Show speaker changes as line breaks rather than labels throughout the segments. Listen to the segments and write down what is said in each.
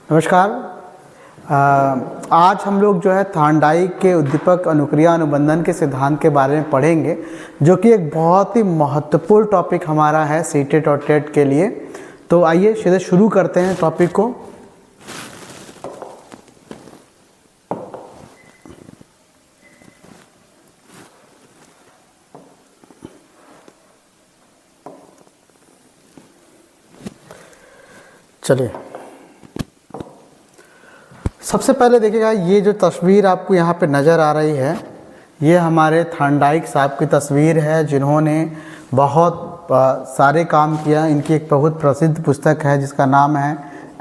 नमस्कार। आज हम लोग जो है थांडाइक के उद्दीपक अनुक्रिया अनुबंधन के सिद्धांत के बारे में पढ़ेंगे, जो कि एक बहुत ही महत्वपूर्ण टॉपिक हमारा है सीटेट और टेट के लिए। तो आइए सीधे शुरू करते हैं टॉपिक को। चलिए, सबसे पहले देखिएगा, ये जो तस्वीर आपको यहाँ पे नज़र आ रही है, ये हमारे थांडाइक साहब की तस्वीर है, जिन्होंने बहुत सारे काम किया। इनकी एक बहुत प्रसिद्ध पुस्तक है जिसका नाम है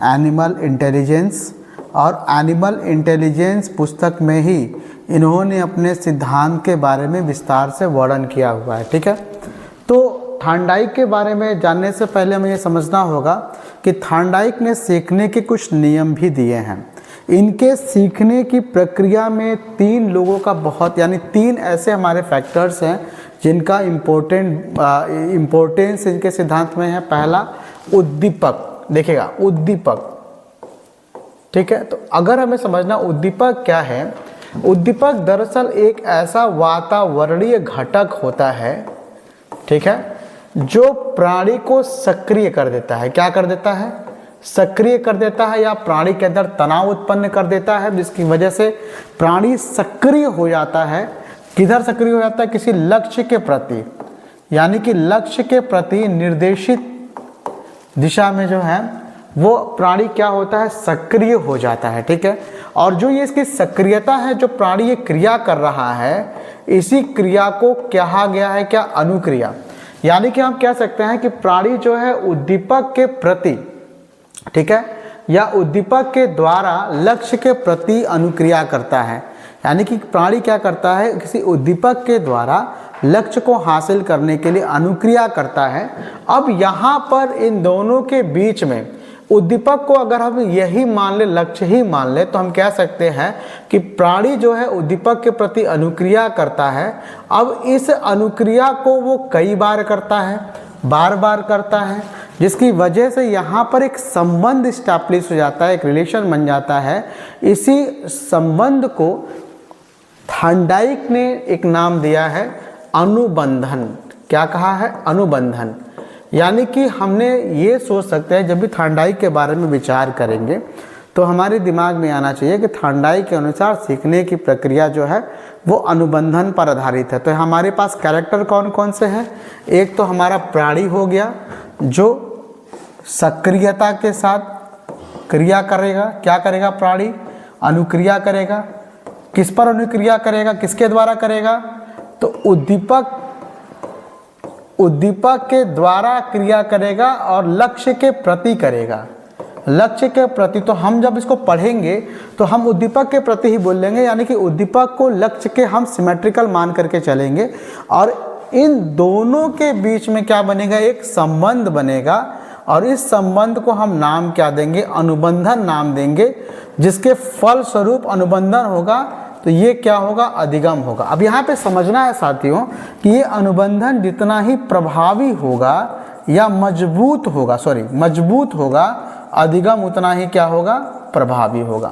एनिमल इंटेलिजेंस, और एनिमल इंटेलिजेंस पुस्तक में ही इन्होंने अपने सिद्धांत के बारे में विस्तार से वर्णन किया हुआ है। ठीक है, तो थांडाइक के बारे में जानने से पहले हमें ये समझना होगा कि थांडाइक ने सीखने के कुछ नियम भी दिए हैं। इनके सीखने की प्रक्रिया में तीन लोगों का तीन ऐसे हमारे फैक्टर्स हैं जिनका इम्पोर्टेंस इनके सिद्धांत में है। पहला, उद्दीपक। देखिएगा, उद्दीपक। ठीक है, तो अगर हमें समझना उद्दीपक क्या है, उद्दीपक दरअसल एक ऐसा वातावरणीय घटक होता है, ठीक है, जो प्राणी को सक्रिय कर देता है। क्या कर देता है? सक्रिय कर देता है, या प्राणी के अंदर तनाव उत्पन्न कर देता है, जिसकी वजह से प्राणी सक्रिय हो जाता है। किधर सक्रिय हो जाता है? किसी लक्ष्य के प्रति, यानी कि लक्ष्य के प्रति निर्देशित दिशा में जो है वो प्राणी क्या होता है? सक्रिय हो जाता है। ठीक है, और जो ये इसकी सक्रियता है, जो प्राणी ये क्रिया कर रहा है, इसी क्रिया को कहा गया है क्या? अनुक्रिया। यानी कि हम कह सकते हैं कि प्राणी जो है उद्दीपक के प्रति, ठीक है, या उद्दीपक के द्वारा लक्ष्य के प्रति अनुक्रिया करता है। यानी कि प्राणी क्या करता है? किसी उद्दीपक के द्वारा लक्ष्य को हासिल करने के लिए अनुक्रिया करता है। अब यहाँ पर इन दोनों के बीच में उद्दीपक को अगर हम यही मान ले, लक्ष्य ही मान ले, तो हम कह सकते हैं कि प्राणी जो है उद्दीपक के प्रति अनुक्रिया करता है। अब इस अनुक्रिया को वो कई बार करता है, बार बार करता है, जिसकी वजह से यहाँ पर एक संबंध स्टैब्लिश हो जाता है, एक रिलेशन बन जाता है। इसी संबंध को थांडाइक ने एक नाम दिया है अनुबंधन। क्या कहा है? अनुबंधन। यानी कि हमने ये सोच सकते हैं, जब भी थांडाइक के बारे में विचार करेंगे तो हमारे दिमाग में आना चाहिए कि थांडाइक के अनुसार सीखने की प्रक्रिया जो है वो अनुबंधन पर आधारित है। तो हमारे पास कैरेक्टर कौन कौन से हैं? एक तो हमारा प्राणी हो गया, जो सक्रियता के साथ क्रिया करेगा। क्या करेगा? प्राणी अनुक्रिया करेगा। किस पर अनुक्रिया करेगा? किसके द्वारा करेगा? तो उद्दीपक के द्वारा क्रिया करेगा और लक्ष्य के प्रति करेगा। लक्ष्य के प्रति, तो हम जब इसको पढ़ेंगे तो हम उद्दीपक के प्रति ही बोल लेंगे, यानी कि उद्दीपक को लक्ष्य के हम सिमेट्रिकल मान करके चलेंगे, और इन दोनों के बीच में क्या बनेगा? एक संबंध बनेगा, और इस संबंध को हम नाम क्या देंगे? अनुबंधन नाम देंगे, जिसके फल स्वरूप अनुबंधन होगा। तो ये क्या होगा? अधिगम होगा। अब यहाँ पे समझना है साथियों कि ये अनुबंधन जितना ही प्रभावी होगा या मजबूत होगा, अधिगम उतना ही क्या होगा? प्रभावी होगा।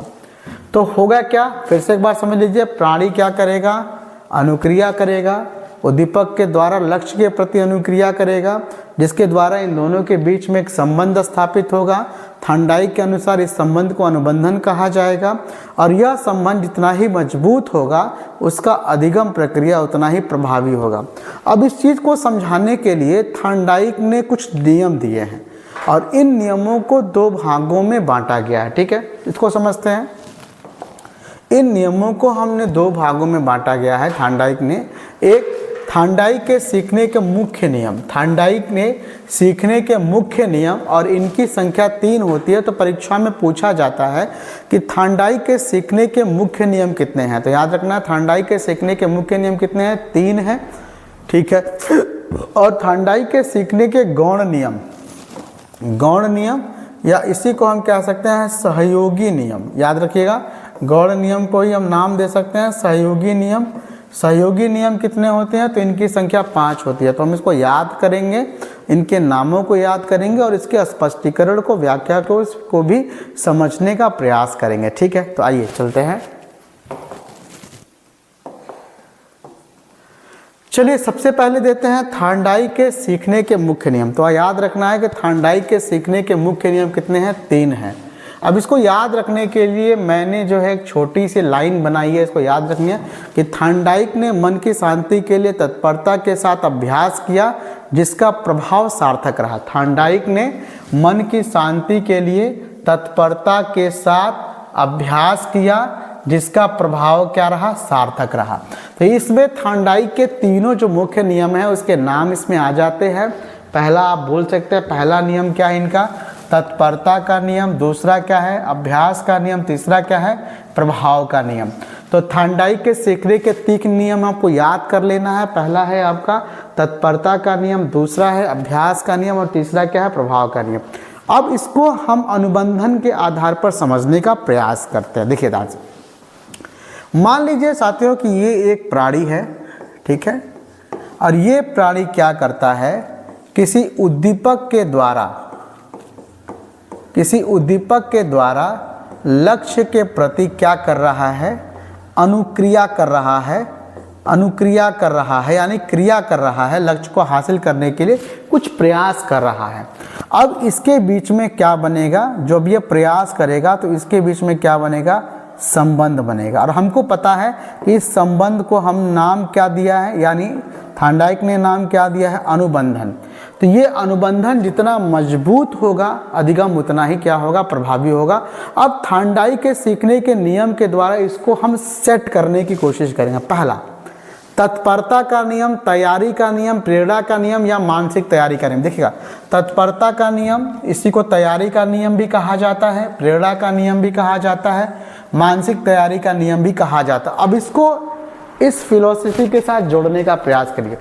तो होगा क्या? फिर से एक बार समझ लीजिए, प्राणी क्या करेगा? अनुक्रिया करेगा, उद्दीपक के द्वारा लक्ष्य के प्रति अनुक्रिया करेगा, जिसके द्वारा इन दोनों के बीच में एक संबंध स्थापित होगा। थांडाइक के अनुसार इस संबंध को अनुबंधन कहा जाएगा, और यह संबंध जितना ही मजबूत होगा उसका अधिगम प्रक्रिया उतना ही प्रभावी होगा। अब इस चीज़ को समझाने के लिए थांडाइक ने कुछ नियम दिए हैं, और इन नियमों को दो भागों में बांटा गया है। ठीक है, इसको समझते हैं। इन नियमों को हमने दो भागों में बांटा गया है थांडाइक ने। एक, थांडाइक के सीखने के मुख्य नियम। थांडाइक ने सीखने के मुख्य नियम, और इनकी संख्या 3 होती है। तो परीक्षा में पूछा जाता है कि थांडाइक के सीखने के मुख्य नियम कितने हैं। तो याद रखना, थांडाइक के सीखने के मुख्य नियम कितने हैं? 3 हैं। ठीक है, और थांडाइक के सीखने के गौण नियम, या इसी को हम कह सकते हैं सहयोगी नियम। याद रखिएगा, गौण नियम को ही हम नाम दे सकते हैं सहयोगी नियम। सहयोगी नियम कितने होते हैं? तो इनकी संख्या 5 होती है। तो हम इसको याद करेंगे इनके नामों को याद करेंगे और इसके स्पष्टीकरण को, व्याख्या को भी समझने का प्रयास करेंगे। ठीक है, तो आइए चलते हैं। चलिए सबसे पहले देते हैं थांडाई के सीखने के मुख्य नियम। तो याद रखना है कि थांडाई के सीखने के मुख्य नियम कितने हैं? 3 हैं। अब इसको याद रखने के लिए मैंने जो है एक छोटी सी लाइन बनाई है, इसको याद रखनी है कि थांडाइक ने मन की शांति के लिए तत्परता के साथ अभ्यास किया जिसका प्रभाव सार्थक रहा। थांडाइक ने मन की शांति के लिए तत्परता के साथ अभ्यास किया जिसका प्रभाव क्या रहा? सार्थक रहा। तो इसमें थांडाइक के तीनों जो मुख्य नियम है उसके नाम इसमें आ जाते हैं। पहला आप बोल सकते हैं, पहला नियम क्या है इनका? तत्परता का नियम। दूसरा क्या है? अभ्यास का नियम। तीसरा क्या है? प्रभाव का नियम। तो थांडाइक के सीखने के 3 नियम आपको याद कर लेना है। पहला है आपका तत्परता का नियम, दूसरा है अभ्यास का नियम और तीसरा क्या है? प्रभाव का नियम। अब इसको हम अनुबंधन के आधार पर समझने का प्रयास करते हैं। देखिए ध्यान से, मान लीजिए साथियों कि ये एक प्राणी है, ठीक है, और ये प्राणी क्या करता है? किसी उद्दीपक के द्वारा लक्ष्य के प्रति क्या कर रहा है? अनुक्रिया कर रहा है, यानी क्रिया कर रहा है। लक्ष्य को हासिल करने के लिए कुछ प्रयास कर रहा है। अब इसके बीच में क्या बनेगा? जब ये प्रयास करेगा तो इसके बीच में क्या बनेगा? संबंध बनेगा। और हमको पता है कि इस संबंध को हम नाम क्या दिया है, यानी थांडाइक ने नाम क्या दिया है? अनुबंधन। तो ये अनुबंधन जितना मजबूत होगा अधिगम उतना ही क्या होगा? प्रभावी होगा। अब थांडाइक के सीखने के नियम के द्वारा इसको हम सेट करने की कोशिश करेंगे। पहला, तत्परता का नियम, तैयारी का नियम, प्रेरणा का नियम या मानसिक तैयारी का नियम। देखिएगा, तत्परता का नियम, इसी को तैयारी का नियम भी कहा जाता है, प्रेरणा का नियम भी कहा जाता है, मानसिक तैयारी का नियम भी कहा जाता है। अब इसको इस फिलॉसफी के साथ जोड़ने का प्रयास करिए।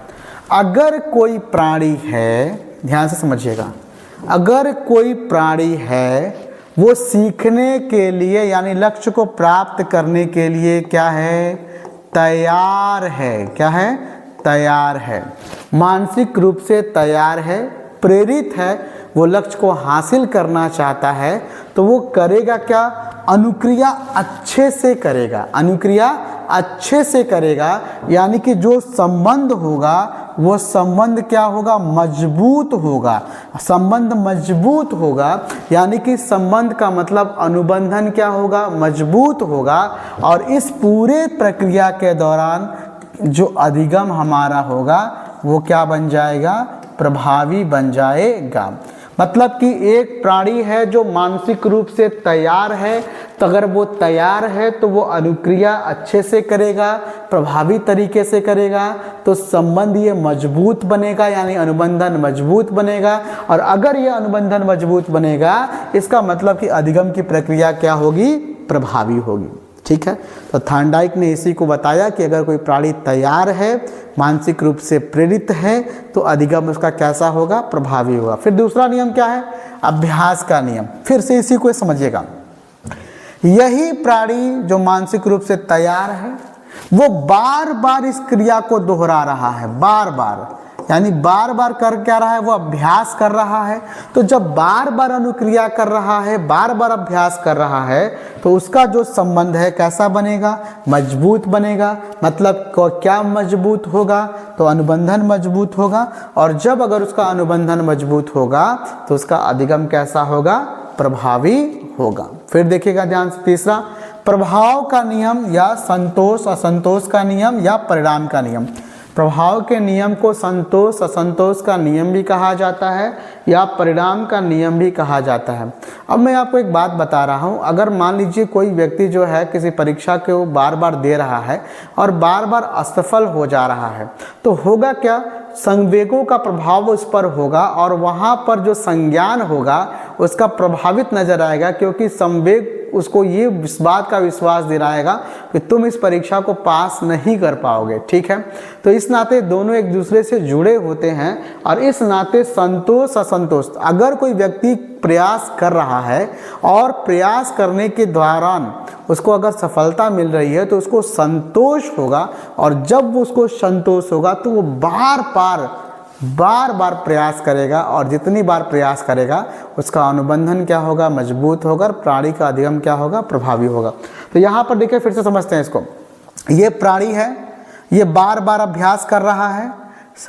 अगर कोई प्राणी है, ध्यान से समझिएगा, अगर कोई प्राणी है वो सीखने के लिए यानी लक्ष्य को प्राप्त करने के लिए क्या है? तैयार है। क्या है? तैयार है, मानसिक रूप से तैयार है, प्रेरित है, वो लक्ष्य को हासिल करना चाहता है, तो वो करेगा क्या? अनुक्रिया अच्छे से करेगा। अनुक्रिया अच्छे से करेगा, यानी कि जो संबंध होगा वो संबंध क्या होगा? मजबूत होगा। संबंध मजबूत होगा, यानी कि संबंध का मतलब अनुबंधन क्या होगा? मजबूत होगा। और इस पूरे प्रक्रिया के दौरान जो अधिगम हमारा होगा वो क्या बन जाएगा? प्रभावी बन जाएगा। मतलब कि एक प्राणी है जो मानसिक रूप से तैयार है, तो अगर वो तैयार है तो वो अनुक्रिया अच्छे से करेगा, प्रभावी तरीके से करेगा, तो संबंध ये मजबूत बनेगा, यानी अनुबंधन मजबूत बनेगा। और अगर ये अनुबंधन मजबूत बनेगा इसका मतलब कि अधिगम की प्रक्रिया क्या होगी? प्रभावी होगी। ठीक है, तो थांडाइक ने इसी को बताया कि अगर कोई प्राणी तैयार है, मानसिक रूप से प्रेरित है, तो अधिगम उसका कैसा होगा? प्रभावी होगा। फिर दूसरा नियम क्या है? अभ्यास का नियम। फिर से इसी को समझिएगा, यही प्राणी जो मानसिक रूप से तैयार है वो बार बार इस क्रिया को दोहरा रहा है, बार बार, यानी बार बार कर क्या रहा है? वो अभ्यास कर रहा है। तो जब बार बार अनुक्रिया कर रहा है, बार बार अभ्यास कर रहा है, तो उसका जो संबंध है कैसा बनेगा? मजबूत बनेगा। मतलब क्या मजबूत होगा? तो अनुबंधन मजबूत होगा। और जब अगर उसका अनुबंधन मजबूत होगा तो उसका अधिगम कैसा होगा? प्रभावी होगा। फिर देखिएगा ध्यान से, तीसरा, प्रभाव का नियम या संतोष असंतोष का नियम या परिणाम का नियम। प्रभाव के नियम को संतोष असंतोष का नियम भी कहा जाता है या परिणाम का नियम भी कहा जाता है। अब मैं आपको एक बात बता रहा हूँ, अगर मान लीजिए कोई व्यक्ति जो है किसी परीक्षा को बार बार दे रहा है और बार बार असफल हो जा रहा है, तो होगा क्या? संवेगों का प्रभाव उस पर होगा और वहाँ पर जो संज्ञान होगा उसका प्रभावित नजर आएगा, क्योंकि संवेग उसको ये इस बात का विश्वास दिलाएगा कि तुम इस परीक्षा को पास नहीं कर पाओगे। ठीक है, तो इस नाते दोनों एक दूसरे से जुड़े होते हैं। और इस नाते संतोष असंतोष, अगर कोई व्यक्ति प्रयास कर रहा है और प्रयास करने के दौरान उसको अगर सफलता मिल रही है तो उसको संतोष होगा, और जब उसको संतोष होगा तो वो बार बार बार बार प्रयास करेगा, और जितनी बार प्रयास करेगा उसका अनुबंधन क्या होगा, मजबूत होगा, और प्राणी का अधिगम क्या होगा, प्रभावी होगा। तो यहाँ पर देखिए फिर से समझते हैं इसको। ये प्राणी है, ये बार बार अभ्यास कर रहा है,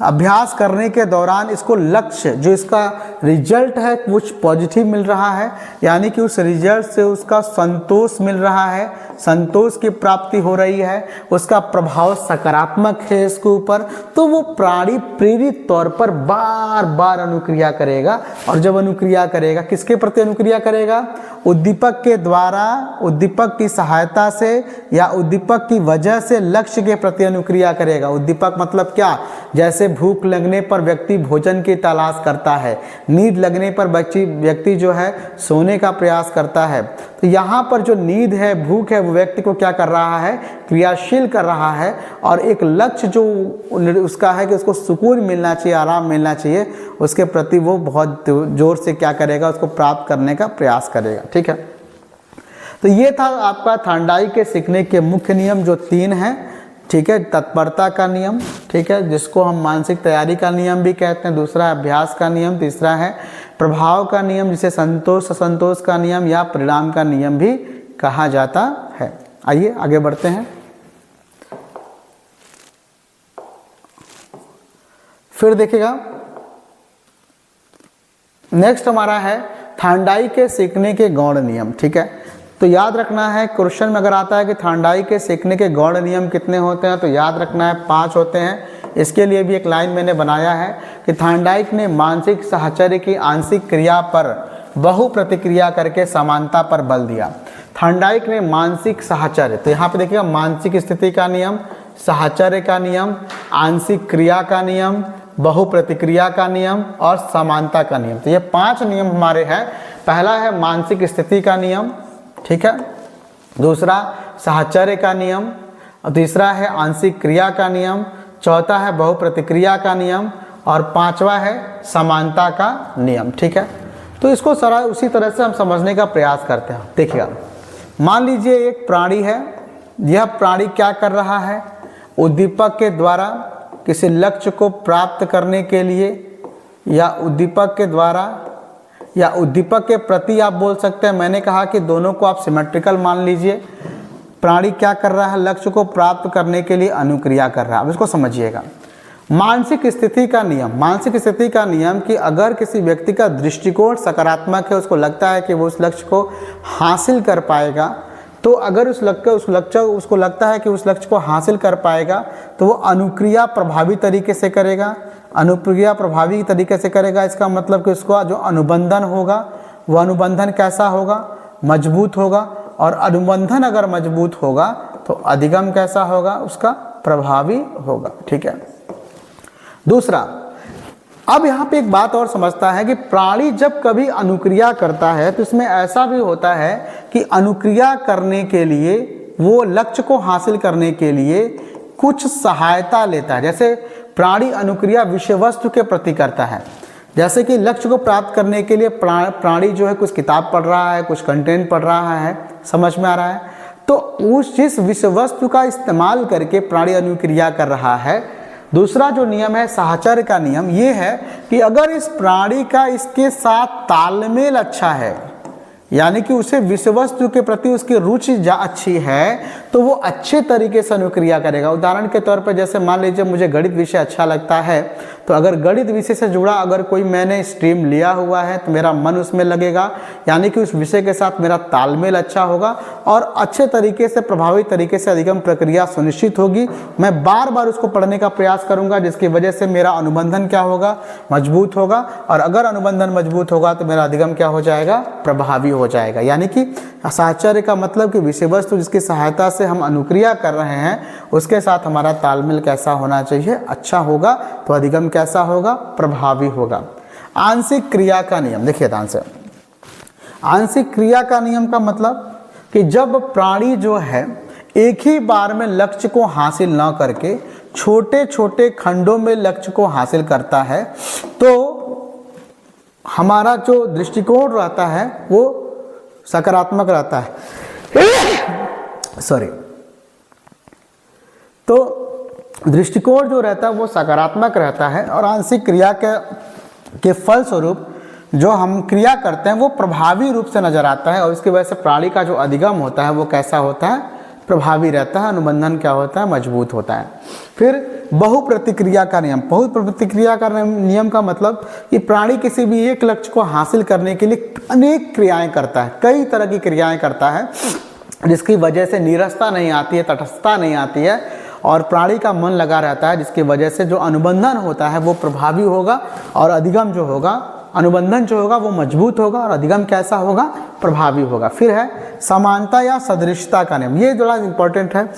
अभ्यास करने के दौरान इसको लक्ष्य जो इसका रिजल्ट है कुछ पॉजिटिव मिल रहा है, यानी कि उस रिजल्ट से उसका संतोष मिल रहा है, संतोष की प्राप्ति हो रही है, उसका प्रभाव सकारात्मक है इसके ऊपर, तो वो प्राणी प्रेरित तौर पर बार बार अनुक्रिया करेगा। और जब अनुक्रिया करेगा, किसके प्रति अनुक्रिया करेगा, उद्दीपक के द्वारा, उद्दीपक की सहायता से या उद्दीपक की वजह से लक्ष्य के प्रति अनुक्रिया करेगा। उद्दीपक मतलब क्या, जैसे भूख लगने पर व्यक्ति भोजन की तलाश करता है, नींद लगने पर व्यक्ति जो है सोने का प्रयास करता है। तो यहाँ पर जो नींद है, भूख है, वो व्यक्ति को क्या कर रहा है, क्रियाशील कर रहा है, और एक लक्ष्य जो उसका है कि उसको सुकून मिलना चाहिए, आराम मिलना चाहिए, उसके प्रति वो बहुत जोर से क्या करेगा, उसको प्राप्त करने का प्रयास करेगा। ठीक है, तो ये था आपका थांडाई के सीखने के मुख्य नियम जो 3 हैं। ठीक है, तत्परता का नियम, ठीक है, जिसको हम मानसिक तैयारी का नियम भी कहते हैं, दूसरा है अभ्यास का नियम, तीसरा है प्रभाव का नियम, जिसे संतोष असंतोष का नियम या परिणाम का नियम भी कहा जाता है। आइए आगे बढ़ते हैं। फिर देखिएगा नेक्स्ट हमारा है थांडाई के सीखने के गौण नियम। ठीक है, तो याद रखना है, क्वेश्चन में अगर आता है कि थांडाई के सीखने के गौण नियम कितने होते हैं, तो याद रखना है 5 होते हैं। इसके लिए भी एक लाइन मैंने बनाया है कि थांडाइक ने मानसिक साहचर्य की आंशिक क्रिया पर बहु प्रतिक्रिया करके समानता पर बल दिया। थांडाइक ने मानसिक साहचर्य, तो यहाँ पे देखिएगा मानसिक स्थिति का नियम, साहचर्य का नियम, आंशिक क्रिया का नियम, बहु प्रतिक्रिया का नियम और समानता का नियम। तो ये 5 नियम हमारे हैं। पहला है मानसिक स्थिति का नियम, ठीक है, दूसरा साहचर्य का नियम, और तीसरा है आंशिक क्रिया का नियम, चौथा है बहु प्रतिक्रिया का नियम, और 5वां है समानता का नियम। ठीक है, तो इसको सारा उसी तरह से हम समझने का प्रयास करते हैं। देखिएगा, मान लीजिए एक प्राणी है, यह प्राणी क्या कर रहा है, उद्दीपक के द्वारा किसी लक्ष्य को प्राप्त करने के लिए, या उद्दीपक के द्वारा या उद्दीपक के प्रति आप बोल सकते हैं। मैंने कहा कि दोनों को आप सिमेट्रिकल मान लीजिए। प्राणी क्या कर रहा है, लक्ष्य को प्राप्त करने के लिए अनुक्रिया कर रहा है। अब इसको समझिएगा। मानसिक स्थिति का नियम, मानसिक स्थिति का नियम कि अगर किसी व्यक्ति का दृष्टिकोण सकारात्मक है, उसको लगता है कि वो उस लक्ष्य को हासिल कर पाएगा, तो अगर उसको लगता है कि उस लक्ष्य को हासिल कर पाएगा, तो वो अनुक्रिया प्रभावी तरीके से करेगा। अनुक्रिया प्रभावी तरीके से करेगा, इसका मतलब कि उसका जो अनुबंधन होगा, वो अनुबंधन कैसा होगा, मजबूत होगा, और अनुबंधन अगर मजबूत होगा तो अधिगम कैसा होगा, उसका प्रभावी होगा। ठीक है, दूसरा, अब यहाँ पे एक बात और समझता है कि प्राणी जब कभी अनुक्रिया करता है तो इसमें ऐसा भी होता है कि अनुक्रिया करने के लिए, वो लक्ष्य को हासिल करने के लिए कुछ सहायता लेता है। जैसे प्राणी अनुक्रिया विषय वस्तु के प्रति करता है, जैसे कि लक्ष्य को प्राप्त करने के लिए प्राणी जो है कुछ किताब पढ़ रहा है, कुछ कंटेंट पढ़ रहा है, समझ में आ रहा है, तो उस जिस विषय वस्तु का इस्तेमाल करके प्राणी अनुक्रिया कर रहा है। दूसरा जो नियम है साहचर्य का नियम, ये है कि अगर इस प्राणी का इसके साथ तालमेल अच्छा है, यानी कि उसे विषय वस्तु के प्रति उसकी रुचि अच्छी है, तो वो अच्छे तरीके से अनुक्रिया करेगा। उदाहरण के तौर पर जैसे मान लीजिए मुझे गणित विषय अच्छा लगता है, तो अगर गणित विषय से जुड़ा अगर कोई मैंने स्ट्रीम लिया हुआ है तो मेरा मन उसमें लगेगा, यानी कि उस विषय के साथ मेरा तालमेल अच्छा होगा और अच्छे तरीके से प्रभावी तरीके से अधिगम प्रक्रिया सुनिश्चित होगी। मैं बार बार उसको पढ़ने का प्रयास करूंगा, जिसकी वजह से मेरा अनुबंधन क्या होगा, मजबूत होगा, और अगर अनुबंधन मजबूत होगा तो मेरा अधिगम क्या हो जाएगा, प्रभावी हो जाएगा। यानी कि साहचर्य का मतलब कि विषय वस्तु जिसकी सहायता से हम अनुक्रिया कर रहे हैं, उसके साथ हमारा तालमेल कैसा होना चाहिए, अच्छा होगा, तो अधिगम कैसा होगा, प्रभावी होगा। आंशिक क्रिया का नियम, देखिए ध्यान से, आंशिक क्रिया का नियम का मतलब कि जब प्राणी जो है एक ही बार में लक्ष्य को हासिल ना करके छोटे छोटे खंडों में लक्ष्य को हासिल करता है, तो हमारा जो दृष्टिकोण रहता है वो सकारात्मक रहता है। सॉरी, तो दृष्टिकोण जो रहता है वो सकारात्मक रहता है और आंशिक क्रिया के फलस्वरूप जो हम क्रिया करते हैं वो प्रभावी रूप से नजर आता है, और इसकी वजह से प्राणी का जो अधिगम होता है वो कैसा होता है, प्रभावी रहता है, अनुबंधन क्या होता है, मजबूत होता है। फिर बहुप्रतिक्रिया का नियम। बहुप्रतिक्रिया का नियम का मतलब कि प्राणी किसी भी एक लक्ष्य को हासिल करने के लिए अनेक क्रियाएं करता है, कई तरह की क्रियाएं करता है, जिसकी वजह से नीरसता नहीं आती है, तटस्थता नहीं आती है और प्राणी का मन लगा रहता है, जिसकी वजह से जो अनुबंधन होता है वो प्रभावी होगा और अधिगम जो होगा, अनुबंधन जो होगा वो मजबूत होगा और अधिगम कैसा होगा, प्रभावी होगा। फिर है समानता या सदृशता का नियम। ये थोड़ा इंपॉर्टेंट है।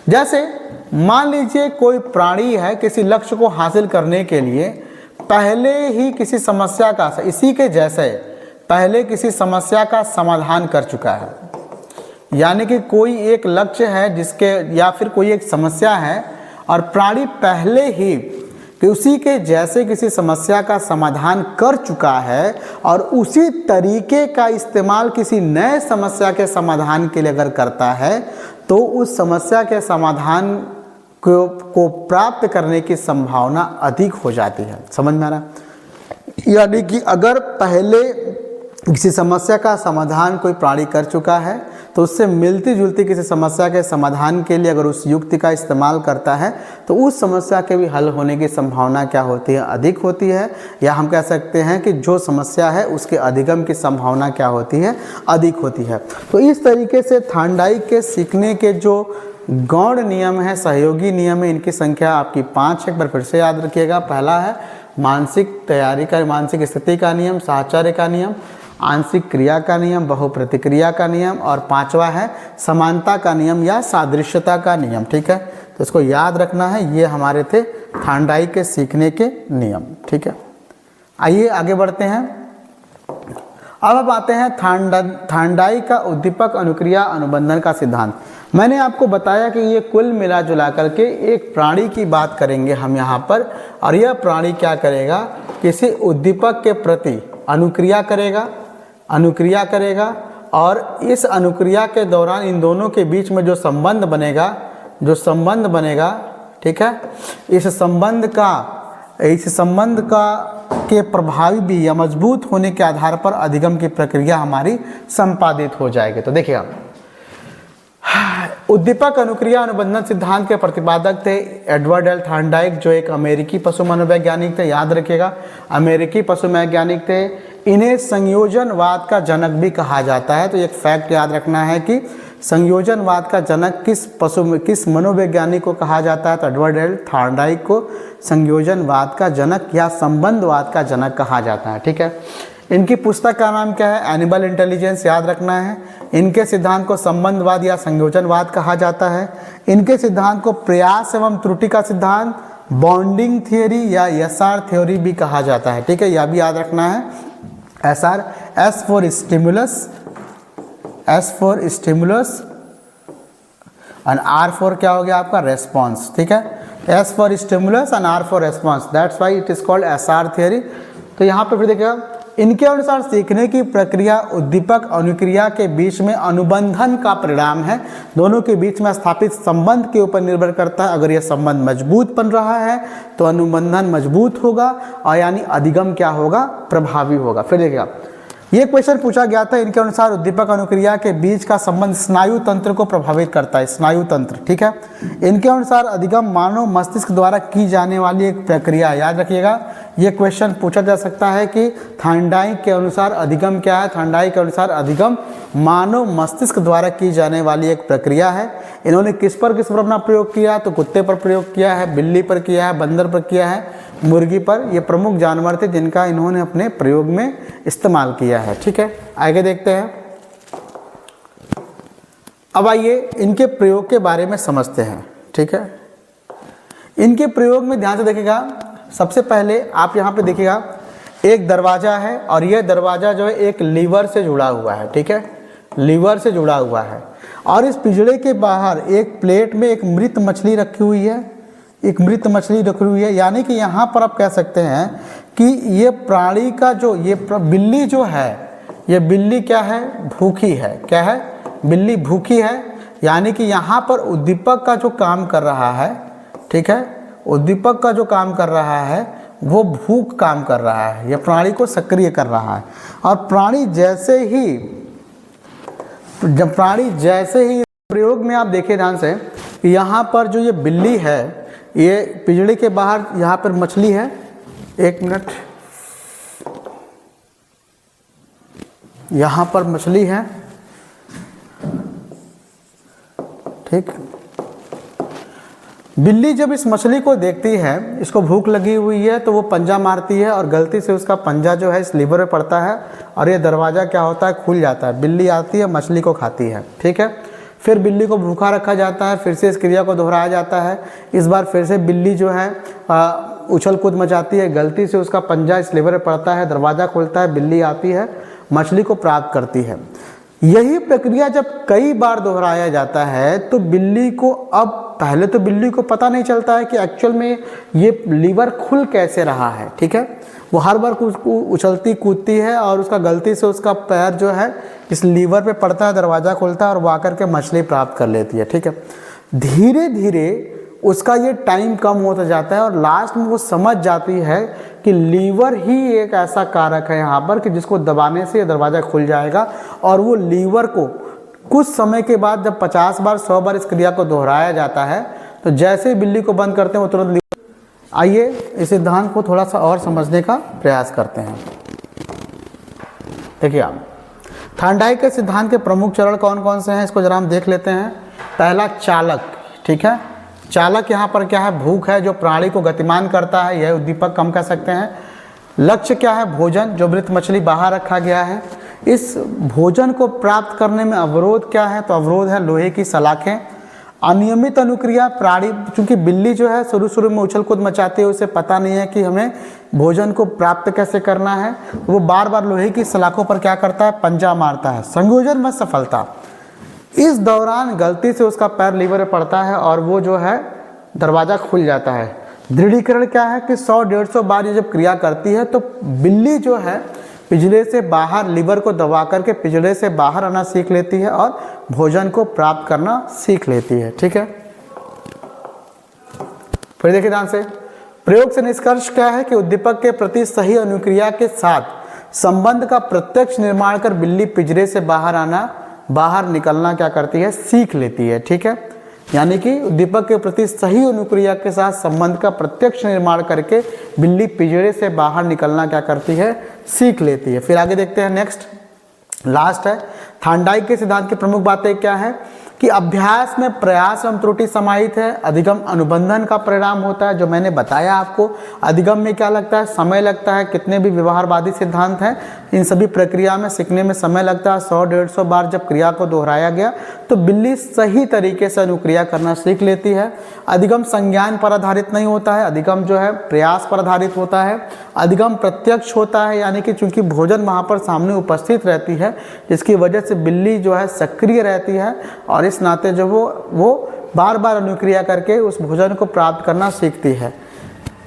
जैसे मान लीजिए कोई प्राणी है, किसी लक्ष्य को हासिल करने के लिए पहले ही किसी समस्या का, इसी के जैसे पहले किसी समस्या का समाधान कर चुका है, यानी कि कोई एक लक्ष्य है जिसके, या फिर कोई एक समस्या है और प्राणी पहले ही कि उसी के जैसे किसी समस्या का समाधान कर चुका है और उसी तरीके का इस्तेमाल किसी नए समस्या के समाधान के लिए अगर करता है तो उस समस्या के समाधान को प्राप्त करने की संभावना अधिक हो जाती है। समझ में आ रहा? यानी कि अगर पहले किसी समस्या का समाधान कोई प्राणी कर चुका है तो उससे मिलती जुलती किसी समस्या के समाधान के लिए अगर उस युक्ति का इस्तेमाल करता है तो उस समस्या के भी हल होने की संभावना क्या होती है, अधिक होती है। या हम कह सकते हैं कि जो समस्या है उसके अधिगम की संभावना क्या होती है, अधिक होती है। तो इस तरीके से थॉर्नडाइक के सीखने के जो गौण नियम है, सहयोगी नियम है, इनकी संख्या आपकी 5 है। एक बार फिर से याद रखिएगा। पहला है मानसिक तैयारी का, मानसिक स्थिति का नियम, साहचर्य का नियम, आंशिक क्रिया का नियम, बहुप्रतिक्रिया का नियम, और 5वां है समानता का नियम या सादृश्यता का नियम। ठीक है, तो इसको याद रखना है। ये हमारे थे थॉर्नडाइक के सीखने के नियम। ठीक है, आइए आगे बढ़ते हैं। अब आते हैं थॉर्नडाइक का उद्दीपक अनुक्रिया अनुबंधन का सिद्धांत। मैंने आपको बताया कि ये कुल मिला जुला करके एक प्राणी की बात करेंगे हम यहाँ पर, और यह प्राणी क्या करेगा, किसी उद्दीपक के प्रति अनुक्रिया करेगा और इस अनुक्रिया के दौरान इन दोनों के बीच में जो संबंध बनेगा, ठीक है, इस संबंध का के प्रभावी भी या मजबूत होने के आधार पर अधिगम की प्रक्रिया हमारी संपादित हो जाएगी। तो देखिएगा, उद्दीपक अनुक्रिया अनुबंधन सिद्धांत के प्रतिपादक थे एडवर्ड एल थॉर्नडाइक, जो एक अमेरिकी पशु मनोवैज्ञानिक थे। याद रखिएगा, अमेरिकी पशु वैज्ञानिक थे। इन्हें संयोजनवाद का जनक भी कहा जाता है। तो एक फैक्ट याद रखना है कि संयोजनवाद का जनक किस मनोवैज्ञानिक को कहा जाता है, तो एडवर्ड एल थॉर्नडाइक को संयोजनवाद का जनक या संबंधवाद का जनक कहा जाता है। ठीक है, इनकी पुस्तक का नाम क्या है, एनिमल इंटेलिजेंस। याद रखना है। इनके सिद्धांत को संबंधवाद या संयोजनवाद कहा जाता है। इनके सिद्धांत को प्रयास एवं त्रुटि का सिद्धांत, बॉन्डिंग थियोरी या एसआर थ्योरी भी कहा जाता है। ठीक है, यह भी याद रखना है। एसआर, एस फॉर स्टिमुलस और आर फॉर क्या हो गया आपका, रेस्पॉन्स। ठीक है, S for stimulus and R for response, that's why it is called SR theory. तो यहाँ पर फिर देखिएगा, इनके अनुसार सीखने की प्रक्रिया उद्दीपक अनुक्रिया के बीच में अनुबंधन का परिणाम है। दोनों के बीच में स्थापित संबंध के ऊपर निर्भर करता है। अगर यह संबंध मजबूत बन रहा है तो अनुबंधन मजबूत होगा और यानी अधिगम क्या होगा, प्रभावी होगा। फिर देखिएगा, ये क्वेश्चन पूछा गया था, इनके अनुसार उद्दीपक अनुक्रिया के बीच का संबंध स्नायु तंत्र को प्रभावित करता है, स्नायु तंत्र। ठीक है, इनके अनुसार अधिगम मानव मस्तिष्क द्वारा की जाने वाली एक प्रक्रिया। याद रखिएगा, ये क्वेश्चन पूछा जा सकता है कि थॉर्नडाइक के अनुसार अधिगम क्या है। थॉर्नडाइक के अनुसार अधिगम मानव मस्तिष्क द्वारा की जाने वाली एक प्रक्रिया है। इन्होंने किस पर अपना प्रयोग किया, तो कुत्ते पर प्रयोग किया है, बिल्ली पर किया है, बंदर पर किया है, मुर्गी पर। ये प्रमुख जानवर थे जिनका इन्होंने अपने प्रयोग में इस्तेमाल किया है। ठीक है, आगे देखते हैं। अब आइए इनके प्रयोग के बारे में समझते हैं। ठीक है, इनके प्रयोग में ध्यान से देखिएगा। सबसे पहले आप यहाँ पे देखिएगा, एक दरवाजा है और यह दरवाजा जो है एक लीवर से जुड़ा हुआ है। ठीक है, लीवर से जुड़ा हुआ है और इस पिंजड़े के बाहर एक प्लेट में एक मृत मछली रखी हुई है, यानी कि यहाँ पर आप कह सकते हैं कि ये प्राणी का जो ये बिल्ली जो है, ये बिल्ली क्या है, भूखी है। क्या है, बिल्ली भूखी है। यानी कि यहाँ पर उद्दीपक का जो काम कर रहा है, ठीक है, उद्दीपक का जो काम कर रहा है वो भूख काम कर रहा है, यह प्राणी को सक्रिय कर रहा है। और प्राणी जैसे ही प्रयोग में आप देखिए ध्यान से, यहाँ पर जो ये बिल्ली है, ये पिंजड़े के बाहर यहाँ पर मछली है, 1 मिनट, यहाँ पर मछली है, ठीक। बिल्ली जब इस मछली को देखती है, इसको भूख लगी हुई है, तो वो पंजा मारती है और गलती से उसका पंजा जो है इस लीवर पे पड़ता है और ये दरवाज़ा क्या होता है, खुल जाता है। बिल्ली आती है, मछली को खाती है, ठीक है। फिर बिल्ली को भूखा रखा जाता है, फिर से इस क्रिया को दोहराया जाता है। इस बार फिर से बिल्ली जो है उछल कूद मचाती है, गलती से उसका पंजा इस लीवर पे पड़ता है, दरवाज़ा खुलता है, बिल्ली आती है, मछली को प्राप्त करती है। यही प्रक्रिया जब कई बार दोहराया जाता है तो बिल्ली को, अब पहले तो बिल्ली को पता नहीं चलता है कि एक्चुअल में ये लीवर खुल कैसे रहा है, ठीक है। वो हर बार उछलती कूदती है और उसका गलती से उसका पैर जो है इस लीवर पे पड़ता है, दरवाज़ा खुलता है और वो आकर के मछली प्राप्त कर लेती है, ठीक है। धीरे धीरे उसका ये टाइम कम होता जाता है और लास्ट में वो समझ जाती है कि लीवर ही एक ऐसा कारक है यहाँ पर कि जिसको दबाने से ये दरवाज़ा खुल जाएगा। और वो लीवर को कुछ समय के बाद जब 50 बार 100 बार इस क्रिया को दोहराया जाता है तो जैसे ही बिल्ली को बंद करते हैं वो तुरंत लीवर। आइए इस सिद्धांत को थोड़ा सा और समझने का प्रयास करते हैं। देखिए आप, थार्नडाइक के सिद्धांत के प्रमुख चरण कौन कौन से हैं इसको जरा हम देख लेते हैं। पहला चालक, ठीक है। चालक यहाँ पर क्या है, भूख है जो प्राणी को गतिमान करता है, यह उद्दीपक कम कह सकते हैं। लक्ष्य क्या है, भोजन, जो मृत मछली बाहर रखा गया है। इस भोजन को प्राप्त करने में अवरोध क्या है, तो अवरोध है लोहे की सलाखें। अनियमित अनुक्रिया, प्राणी, चूंकि बिल्ली जो है शुरू में उछल कूद मचाती है, उसे पता नहीं है कि हमें भोजन को प्राप्त कैसे करना है, वो बार बार लोहे की सलाखों पर क्या करता है, पंजा मारता है। संयोजन में सफलता, इस दौरान गलती से उसका पैर लीवर में पड़ता है और वो जो है दरवाज़ा खुल जाता है। दृढ़ीकरण क्या है कि 100-150 बार ये जब क्रिया करती है तो बिल्ली जो है पिंजरे से बाहर, लीवर को दबा करके पिंजरे से बाहर आना सीख लेती है और भोजन को प्राप्त करना सीख लेती है, ठीक है। फिर देखिए ध्यान से, प्रयोग से निष्कर्ष क्या है कि उद्दीपक के प्रति सही अनुक्रिया के साथ संबंध का प्रत्यक्ष निर्माण कर बिल्ली पिंजरे से बाहर निकलना क्या करती है, सीख लेती है, ठीक है। यानी कि उद्दीपक के प्रति सही अनुक्रिया के साथ संबंध का प्रत्यक्ष निर्माण करके बिल्ली पिंजरे से बाहर निकलना क्या करती है, सीख लेती है। फिर आगे देखते हैं, नेक्स्ट लास्ट है, थार्नडाइक के सिद्धांत की प्रमुख बातें क्या है कि अभ्यास में प्रयास एवं त्रुटि समाहित है। अधिगम अनुबंधन का परिणाम होता है, जो मैंने बताया आपको। अधिगम में क्या लगता है, समय लगता है। कितने भी व्यवहारवादी सिद्धांत हैं, इन सभी प्रक्रिया में सीखने में समय लगता है। 100-150 बार जब क्रिया को दोहराया गया तो बिल्ली सही तरीके से अनुक्रिया करना सीख लेती है। अधिगम संज्ञान पर आधारित नहीं होता है, अधिगम जो है प्रयास पर आधारित होता है। अधिगम प्रत्यक्ष होता है, यानी कि चूंकि भोजन वहाँ पर सामने उपस्थित रहती है, जिसकी वजह से बिल्ली जो है सक्रिय रहती है और इस नाते जो वो बार बार अनुक्रिया करके उस भोजन को प्राप्त करना सीखती है।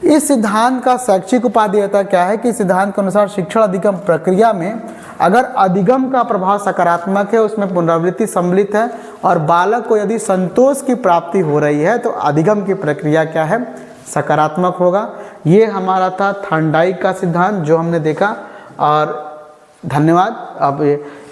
इस सिद्धांत का शैक्षिक उपादेयता क्या है कि सिद्धांत के अनुसार शिक्षण अधिगम प्रक्रिया में अगर अधिगम का प्रभाव सकारात्मक है, उसमें पुनरावृत्ति सम्मिलित है और बालक को यदि संतोष की प्राप्ति हो रही है तो अधिगम की प्रक्रिया क्या है, सकारात्मक होगा। ये हमारा था थार्नडाइक का सिद्धांत जो हमने देखा, और धन्यवाद। अब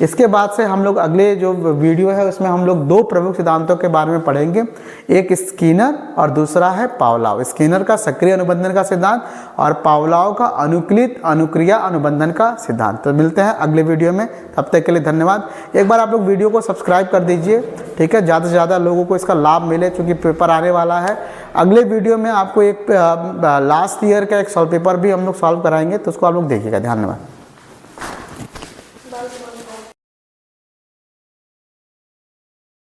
इसके बाद से हम लोग अगले जो वीडियो है उसमें हम लोग 2 प्रमुख सिद्धांतों के बारे में पढ़ेंगे, एक स्किनर और दूसरा है पावलोव। स्किनर का सक्रिय अनुबंधन का सिद्धांत और पावलोव का अनुकूलित अनुक्रिया अनुबंधन का सिद्धांत। तो मिलते हैं अगले वीडियो में, तब तक के लिए धन्यवाद। एक बार आप लोग वीडियो को सब्सक्राइब कर दीजिए, ठीक है, ज़्यादा से ज़्यादा लोगों को इसका लाभ मिले, क्योंकि पेपर आने वाला है। अगले वीडियो में आपको एक लास्ट ईयर का एक सॉल्व पेपर भी हम लोग सॉल्व कराएंगे, तो उसको आप लोग देखिएगा। धन्यवाद।